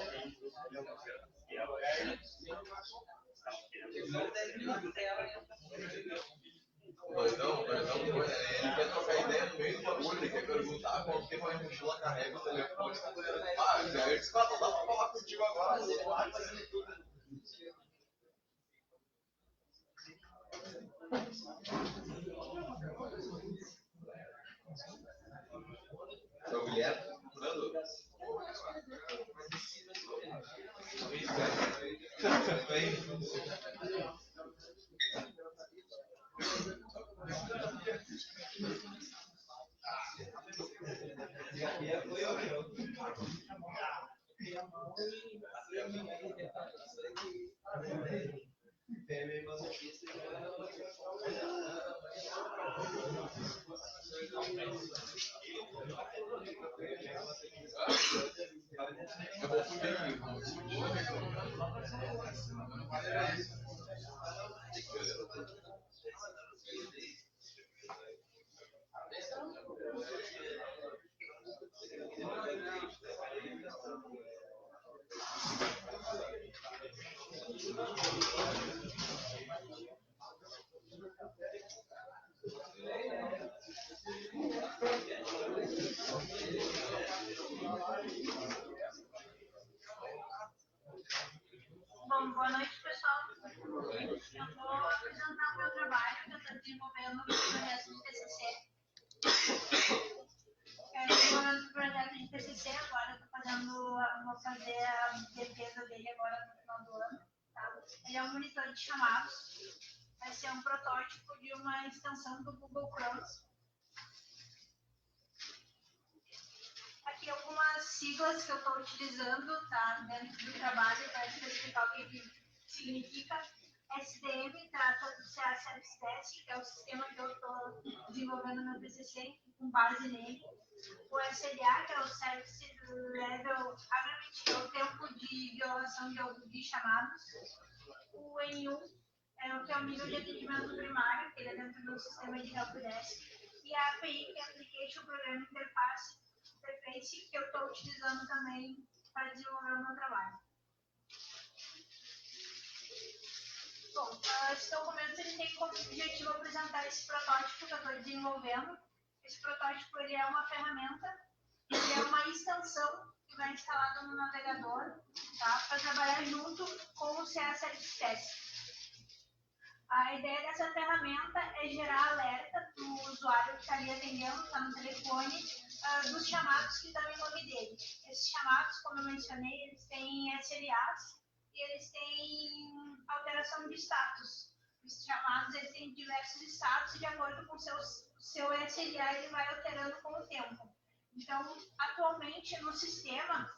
Mas não, ele quer trocar ideia no meio do bagulho, ele quer perguntar quanto tempo a mochila carrega o telefone. Ah, eu disse, não dá pra falar contigo agora. É o Guilherme? Bom, boa noite, pessoal. Eu vou apresentar o meu trabalho que eu estou desenvolvendo no projeto de TCC. Desenvolvendo o projeto de TCC agora, vou fazer a defesa dele agora no final do ano. Tá? Ele é um monitor de chamados, vai ser um protótipo de uma extensão do Google Chrome. Aqui algumas siglas que eu estou utilizando, tá, dentro do trabalho para especificar o que significa. SDM trata do CA Service Desk, que é o sistema que eu estou desenvolvendo no TCC, com base nele. O SLA, que é o Service Level Agreement, que é o tempo de violação de chamados. O N1 é o que é o nível de atendimento primário, que ele é dentro do sistema de helpdesk. E a API, que é a Application Program Interface, que eu estou utilizando também para desenvolver o meu trabalho. Bom, esse documento ele tem como objetivo apresentar esse protótipo que eu estou desenvolvendo. Esse protótipo ele é uma ferramenta, ele é uma extensão que vai instalada no navegador, tá? Para trabalhar junto com o CA Service Desk. A ideia dessa ferramenta é gerar alerta para o usuário que está ali atendendo, está no telefone, dos chamados que estão em nome dele. Esses chamados, como eu mencionei, eles têm SLAs e eles têm alteração de status. Esses chamados eles têm diversos status e de acordo com o seu SLA ele vai alterando com o tempo. Então, atualmente no sistema,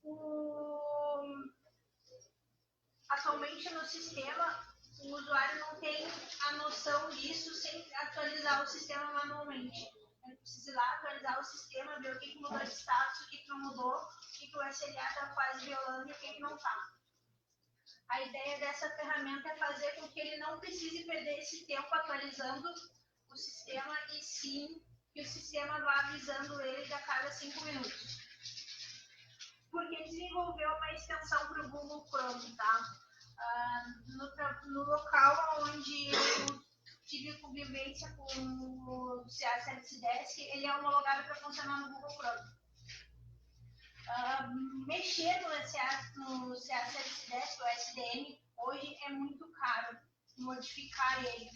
o usuário não tem a noção disso sem atualizar o sistema manualmente. Ele precisa ir lá atualizar o sistema, ver o que mudou de status, o que não mudou, o que o SLA está quase violando e o que não está. A ideia dessa ferramenta é fazer com que ele não precise perder esse tempo atualizando o sistema e sim que o sistema vá avisando ele a cada 5 minutos. Porque desenvolveu uma extensão para o Google Chrome, tá? No local onde eu tive convivência com o CA Service Desk, ele é homologado para funcionar no Google Chrome. Mexer no CA Service Desk, o SDM, hoje é muito caro modificar ele,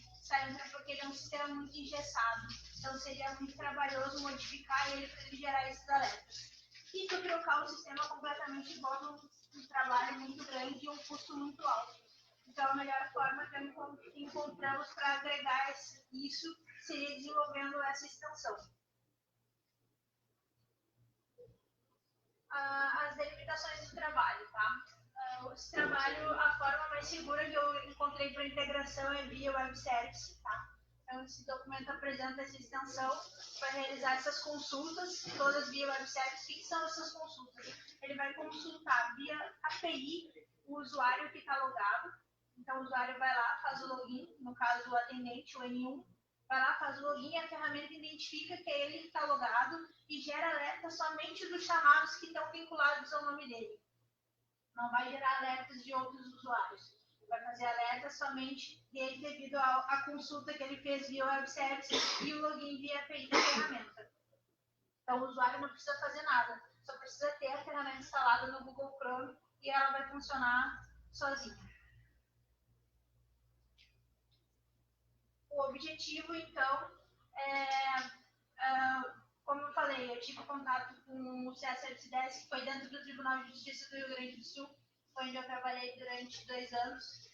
porque ele é um sistema muito engessado. Então seria muito trabalhoso modificar ele para ele gerar esses alertas. E tu trocar o sistema completamente envolve um trabalho muito grande e um custo muito alto. Então a melhor forma que encontramos para agregar isso seria desenvolvendo essa extensão. As delimitações do trabalho, tá? Esse trabalho, a forma mais segura que eu encontrei para integração é via web service, tá? Então, esse documento apresenta essa extensão para realizar essas consultas, todas via web service. O que são essas consultas? Ele vai consultar via API o usuário que está logado. Então, o usuário vai lá, faz o login, no caso, o atendente, o N1, vai lá, faz o login e a ferramenta identifica que é ele que está logado e gera alerta somente dos chamados que estão vinculados ao nome dele. Não vai gerar alertas de outros usuários. Vai fazer alerta somente dele devido à consulta que ele fez via web service e o login via API da ferramenta. Então, o usuário não precisa fazer nada, só precisa ter a ferramenta instalada no Google Chrome e ela vai funcionar sozinha. O objetivo, então, como eu falei, eu tive contato com o CA Service Desk, que foi dentro do Tribunal de Justiça do Rio Grande do Sul, foi onde eu trabalhei durante 2 anos.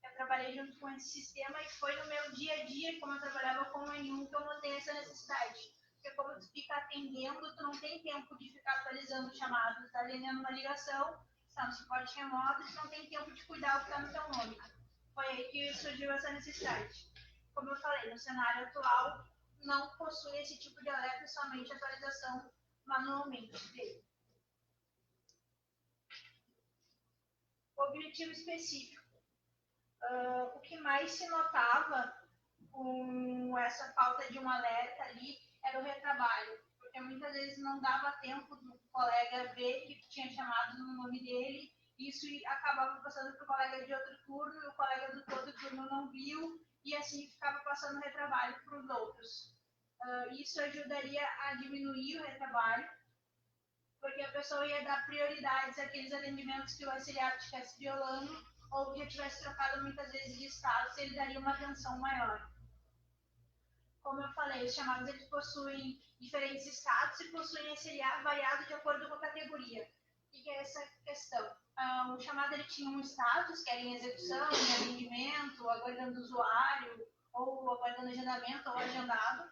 Eu trabalhei junto com esse sistema e foi no meu dia a dia, como eu trabalhava com o N1, que eu notei essa necessidade. Porque como tu fica atendendo, tu não tem tempo de ficar atualizando chamadas, está atendendo uma ligação, está no suporte remoto, tu não tem tempo de cuidar o que está no teu nome. Foi aí que surgiu essa necessidade. Como eu falei, no cenário atual, não possui esse tipo de alerta, somente atualização manualmente dele. Objetivo específico. O que mais se notava com essa falta de um alerta ali era o retrabalho, porque muitas vezes não dava tempo do colega ver que tinha chamado no nome dele, isso acabava passando para o colega de outro turno, e o colega do outro turno não viu, e assim ficava passando retrabalho para os outros. Isso ajudaria a diminuir o retrabalho, porque a pessoa ia dar prioridades àqueles atendimentos que o auxiliar estivesse violando ou que já tivesse trocado muitas vezes de status, ele daria uma atenção maior. Como eu falei, os chamados eles possuem diferentes status e possuem SLA variado de acordo com a categoria. O que é essa questão? O chamado ele tinha um status, que era em execução, em atendimento, aguardando o usuário, ou aguardando agendamento ou agendado.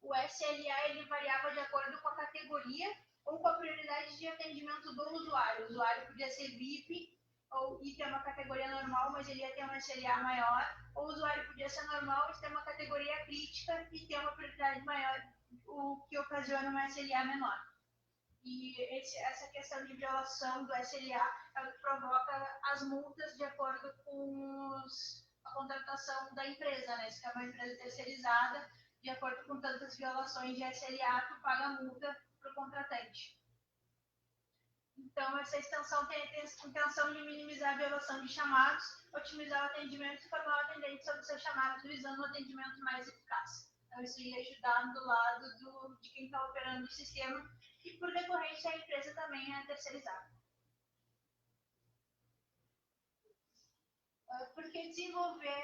O SLA ele variava de acordo com a categoria ou com a prioridade de atendimento do usuário. O usuário podia ser VIP e ter uma categoria normal, mas ele ia ter um SLA maior. Ou o usuário podia ser normal e ter uma categoria crítica e ter uma prioridade maior, o que ocasiona um SLA menor. E essa questão de violação do SLA é o que provoca as multas de acordo com a contratação da empresa, né? Se é uma empresa terceirizada, de acordo com tantas violações de SLA, tu paga multa para o contratante. Então, essa extensão tem a intenção de minimizar a violação de chamados, otimizar o atendimento e formar o atendente sobre seus chamados, visando um atendimento mais eficaz. Então, isso ia ajudar do lado de quem está operando o sistema e, por decorrência, a empresa também é terceirizada. Por que desenvolver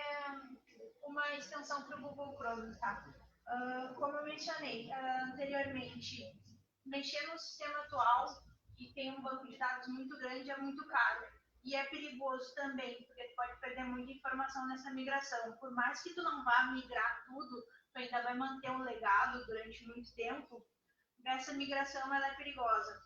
uma extensão para o Google Chrome, tá? Como eu mencionei anteriormente, mexer no sistema atual, que tem um banco de dados muito grande, é muito caro. E é perigoso também, porque tu pode perder muita informação nessa migração. Por mais que tu não vá migrar tudo, tu ainda vai manter um legado durante muito tempo, essa migração ela é perigosa.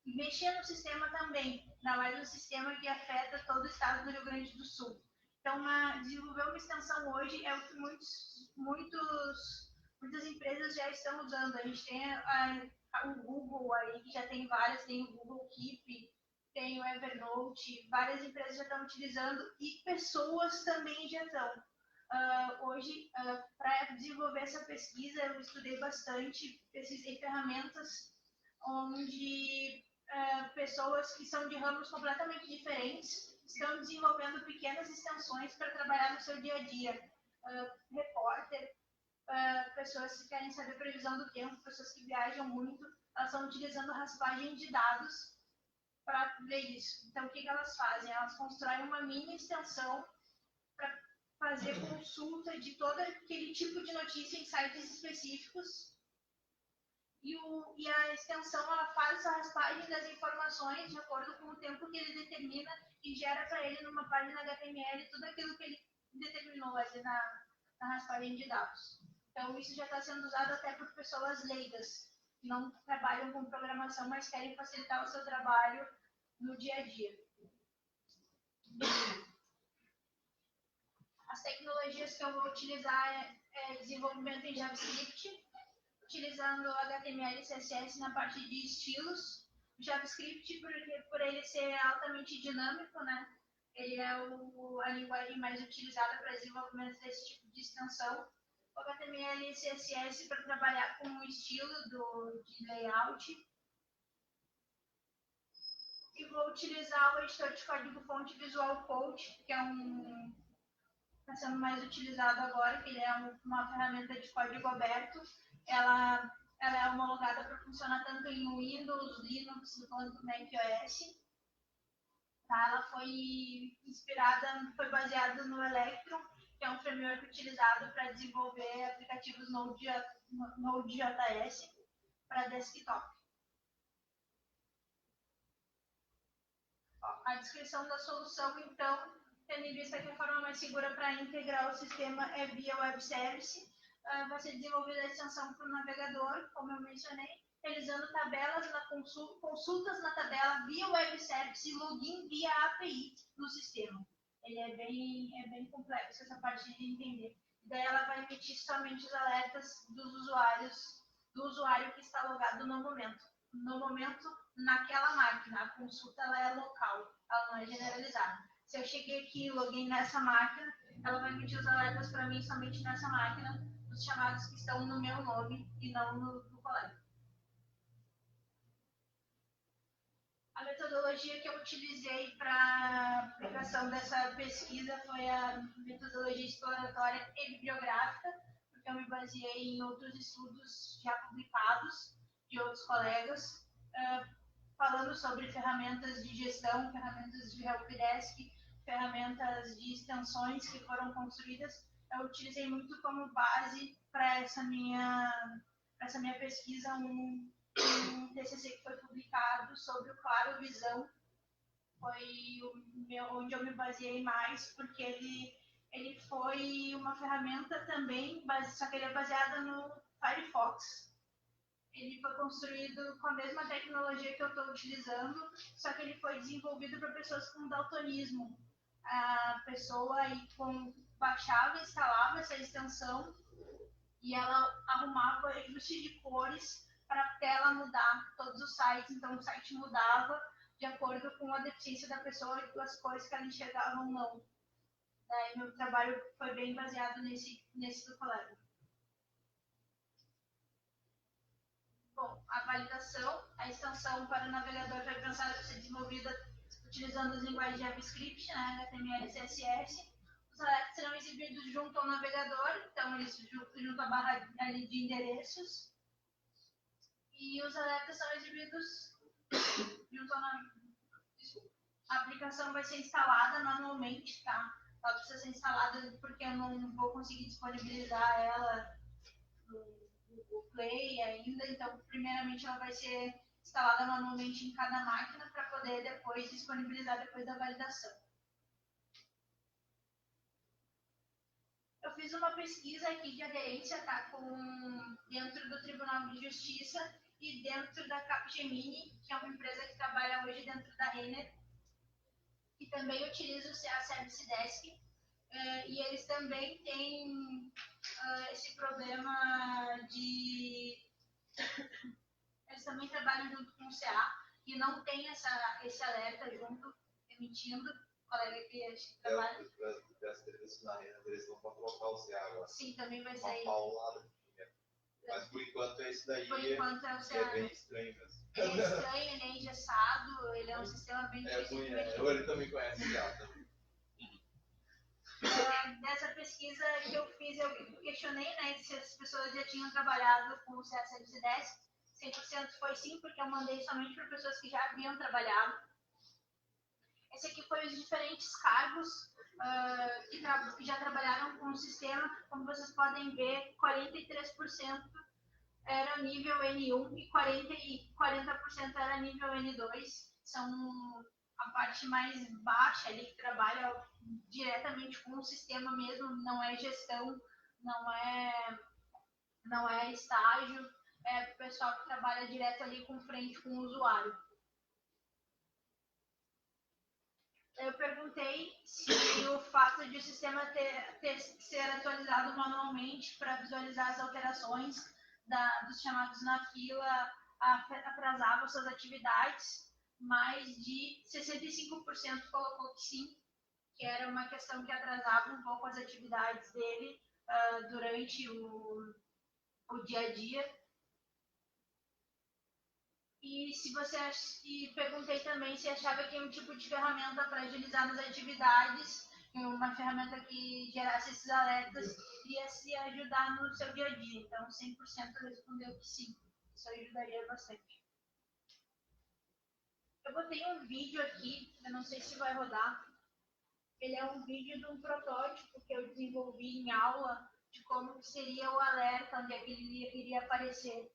E mexer no sistema também, ainda mais um sistema que afeta todo o estado do Rio Grande do Sul. Então, desenvolver uma extensão hoje é o que muitas empresas já estão usando. A gente tem o Google aí, que já tem várias, tem o Google Keep, tem o Evernote, várias empresas já estão utilizando e pessoas também já estão. Hoje, para desenvolver essa pesquisa, eu estudei bastante, pesquisei ferramentas onde pessoas que são de ramos completamente diferentes estão desenvolvendo pequenas extensões para trabalhar no seu dia a dia. Repórter, pessoas que querem saber previsão do tempo, pessoas que viajam muito, elas estão utilizando raspagem de dados para ver isso. Então, o que elas fazem? Elas constroem uma mini extensão para fazer consulta de todo aquele tipo de notícia em sites específicos. E a extensão ela faz a raspagem das informações de acordo com o tempo que ele determina e gera para ele numa página HTML tudo aquilo que ele determinou ali na raspagem de dados. Então, isso já está sendo usado até por pessoas leigas, que não trabalham com programação, mas querem facilitar o seu trabalho no dia a dia. As tecnologias que eu vou utilizar é desenvolvimento em JavaScript, utilizando HTML e CSS na parte de estilos. O JavaScript, por ele ser altamente dinâmico, né? Ele é a linguagem mais utilizada para desenvolvimento desse tipo de extensão. O HTML e CSS para trabalhar com o estilo de layout. E vou utilizar o editor de código-fonte Visual Code, que é está sendo mais utilizado agora, que ele é uma ferramenta de código aberto. Ela é homologada para funcionar tanto em Windows, Linux quanto macOS. Tá? Ela foi baseada no Electron, que é um framework utilizado para desenvolver aplicativos Node.js para desktop. A descrição da solução, então, tendo em vista que a forma mais segura para integrar o sistema é via web service, vai ser desenvolvida a extensão para o navegador, como eu mencionei, realizando tabelas consultas na tabela via web service e login via API no sistema. Ele é bem complexo essa parte de entender. Daí ela vai emitir somente os alertas do usuário que está logado no momento naquela máquina. A consulta ela é local, ela não é generalizada. Se eu cheguei aqui e loguei nessa máquina, ela vai emitir os alertas para mim somente nessa máquina, os chamados que estão no meu nome e não no colega. A metodologia que eu utilizei para a aplicação dessa pesquisa foi a metodologia exploratória e bibliográfica, porque eu me baseei em outros estudos já publicados de outros colegas, falando sobre ferramentas de gestão, ferramentas de helpdesk, ferramentas de extensões que foram construídas. Eu utilizei muito como base para essa minha pesquisa um TCC que foi publicado sobre o Claro Visão. Foi onde eu me baseei mais, porque ele foi uma ferramenta também, só que ele é baseado no Firefox. Ele foi construído com a mesma tecnologia que eu estou utilizando, só que ele foi desenvolvido para pessoas com daltonismo. A pessoa baixava e instalava essa extensão e ela arrumava ajuste de cores para a tela mudar todos os sites. Então, o site mudava de acordo com a deficiência da pessoa e com as cores que ela enxergava ou não. Daí, meu trabalho foi bem baseado nesse do colega. Bom, a validação. A extensão para o navegador foi pensada para ser desenvolvida utilizando as linguagens JavaScript, né, HTML e CSS. Os alertas serão exibidos junto ao navegador, então eles junto à barra ali de endereços. E os alertas são exibidos junto ao navegador. A aplicação vai ser instalada manualmente, tá? Ela precisa ser instalada porque eu não vou conseguir disponibilizar ela no Google Play ainda, então primeiramente ela vai ser instalada manualmente em cada máquina para poder depois disponibilizar depois da validação. Eu fiz uma pesquisa aqui de aderência, tá? Dentro do Tribunal de Justiça e dentro da Capgemini, que é uma empresa que trabalha hoje dentro da Renner, que também utiliza o CA Service Desk, e eles também têm esse problema de... Eles também trabalham junto com o CA e não tem esse alerta junto, emitindo. O colega que trabalha... Eles não vão colocar o CA agora. Sim, também vai sair. Mas por enquanto é isso daí. Por enquanto é o CA. É bem estranho mesmo. Ele é estranho, ele é engessado, ele é um sistema bem difícil de mexer. Ele também conhece o CA também. Nessa pesquisa que eu fiz, eu questionei, né, se as pessoas já tinham trabalhado com o CA Service Desk. 100% foi sim, porque eu mandei somente para pessoas que já haviam trabalhado. Esse aqui foi os diferentes cargos que já trabalharam com o sistema. Como vocês podem ver, 43% era nível N1 e 40% era nível N2. São a parte mais baixa ali, que trabalha diretamente com o sistema mesmo, não é gestão, não é estágio, é o pessoal que trabalha direto ali com frente com o usuário. Eu perguntei se o fato de o sistema ser atualizado manualmente para visualizar as alterações dos chamados na fila atrasava suas atividades. Mais de 65% colocou que sim, que era uma questão que atrasava um pouco as atividades dele durante o dia a dia. E perguntei também se achava que um tipo de ferramenta para agilizar nas atividades, uma ferramenta que gerasse esses alertas, ia se ajudar no seu dia a dia. Então, 100% respondeu que sim, isso ajudaria bastante. Eu botei um vídeo aqui, eu não sei se vai rodar. Ele é um vídeo de um protótipo que eu desenvolvi em aula de como seria o alerta, onde é que ele iria aparecer.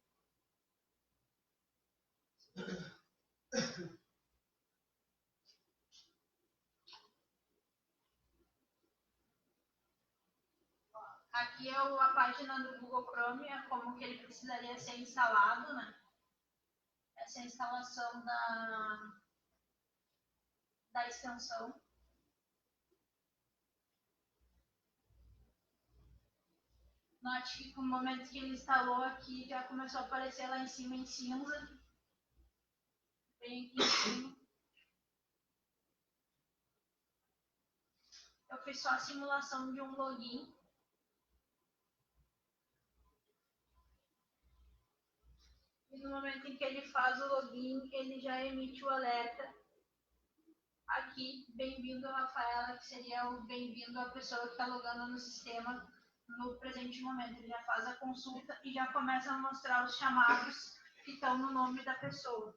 Aqui é a página do Google Chrome, é como que ele precisaria ser instalado, né? Essa é a instalação da extensão. Note que no momento que ele instalou aqui, já começou a aparecer lá em cima em cinza. Bem aqui em cima. Eu fiz só a simulação de um login. E no momento em que ele faz o login, ele já emite o alerta. Aqui, bem-vindo a Rafaela, que seria o bem-vindo à pessoa que está logando no sistema no presente momento. Ele já faz a consulta e já começa a mostrar os chamados que estão no nome da pessoa.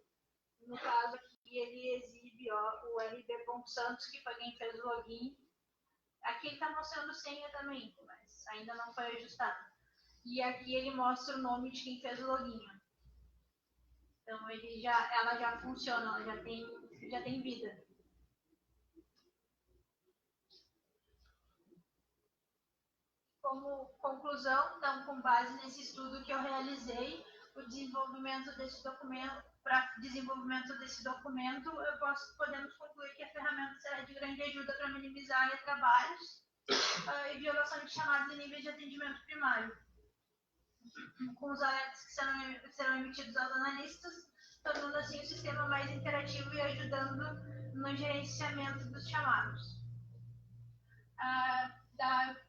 No caso aqui, ele exibe o lb.santos, que foi quem fez o login. Aqui ele está mostrando senha também, mas ainda não foi ajustado. E aqui ele mostra o nome de quem fez o login. Então ela já funciona, ela já tem vida. Como conclusão, então, com base nesse estudo que eu realizei, o desenvolvimento desse documento, para desenvolvimento desse documento, podemos concluir que a ferramenta será de grande ajuda para minimizar retrabalhos e violação de chamadas em níveis de atendimento primário, com os alertas que serão emitidos aos analistas, tornando assim o sistema mais interativo e ajudando no gerenciamento dos chamados.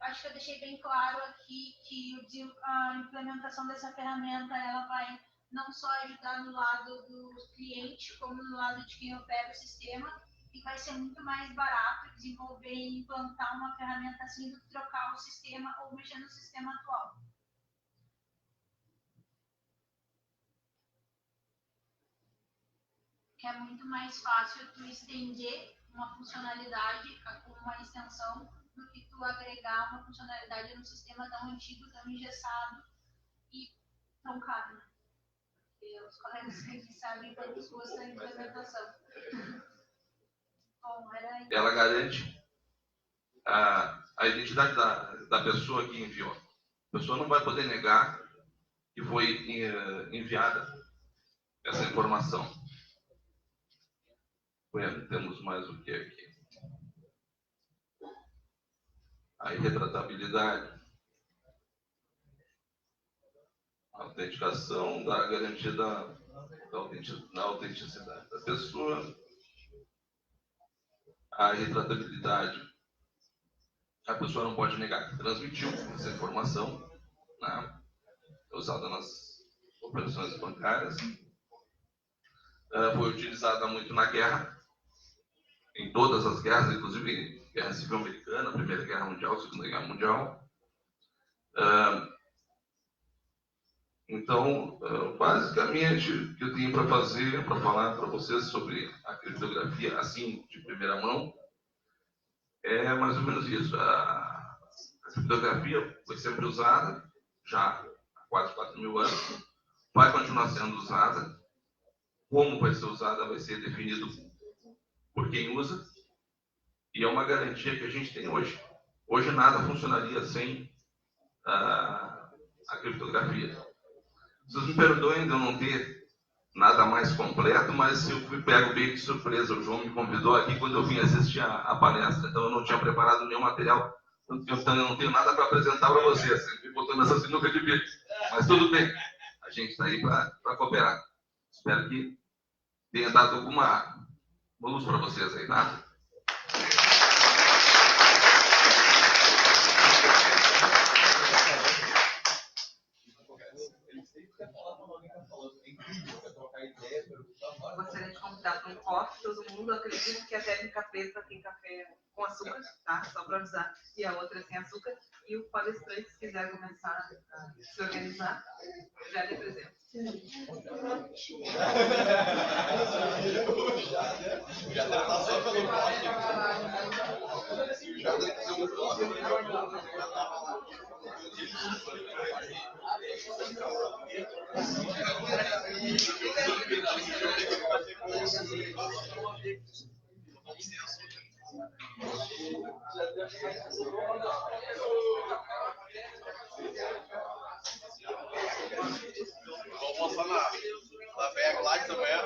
Acho que eu deixei bem claro aqui que a implementação dessa ferramenta ela vai não só ajudar no lado do cliente, como no lado de quem opera o sistema, e vai ser muito mais barato desenvolver e implantar uma ferramenta assim do que trocar o sistema ou mexer no sistema atual. Que é muito mais fácil tu estender uma funcionalidade com uma extensão do que tu agregar uma funcionalidade no sistema tão antigo, tão engessado e tão caro, né? Porque os colegas aqui sabem quanto custa a implementação. Bom, ela garante a identidade da pessoa que enviou. A pessoa não vai poder negar que foi enviada essa informação. Bueno, temos mais o que aqui? A irretratabilidade, a autenticação da garantia da autenticidade da pessoa, a irretratabilidade, a pessoa não pode negar que transmitiu essa informação, né, usada nas operações bancárias. Foi utilizada muito na guerra, em todas as guerras, inclusive Guerra Civil Americana, Primeira Guerra Mundial, Segunda Guerra Mundial. Então, basicamente, o que eu tenho para fazer, para falar para vocês sobre a criptografia, assim, de primeira mão, é mais ou menos isso. A criptografia foi sempre usada, já há quase 4.000 anos, vai continuar sendo usada. Como vai ser usada vai ser definido por quem usa, e é uma garantia que a gente tem hoje. Hoje nada funcionaria sem a criptografia. Vocês me perdoem de eu não ter nada mais completo, mas eu fui pego bem de surpresa. O João me convidou aqui quando eu vim assistir a palestra, então eu não tinha preparado nenhum material, então eu não tenho nada para apresentar para vocês. Sempre botando essa sinuca de bico. Mas tudo bem, a gente está aí para cooperar. Espero que tenha dado alguma luz para vocês aí, tá? Gostaria de convidar para um coffee, todo mundo. Acredito que a técnica preta tem café com açúcar, tá? Só para avisar. E a outra sem açúcar. E o palestrante, se quiser começar a se organizar, já lhe apresento. Já tá só pelo coffee. Já deve fazer um coffee. Vou almoçar na BR Lights amanhã.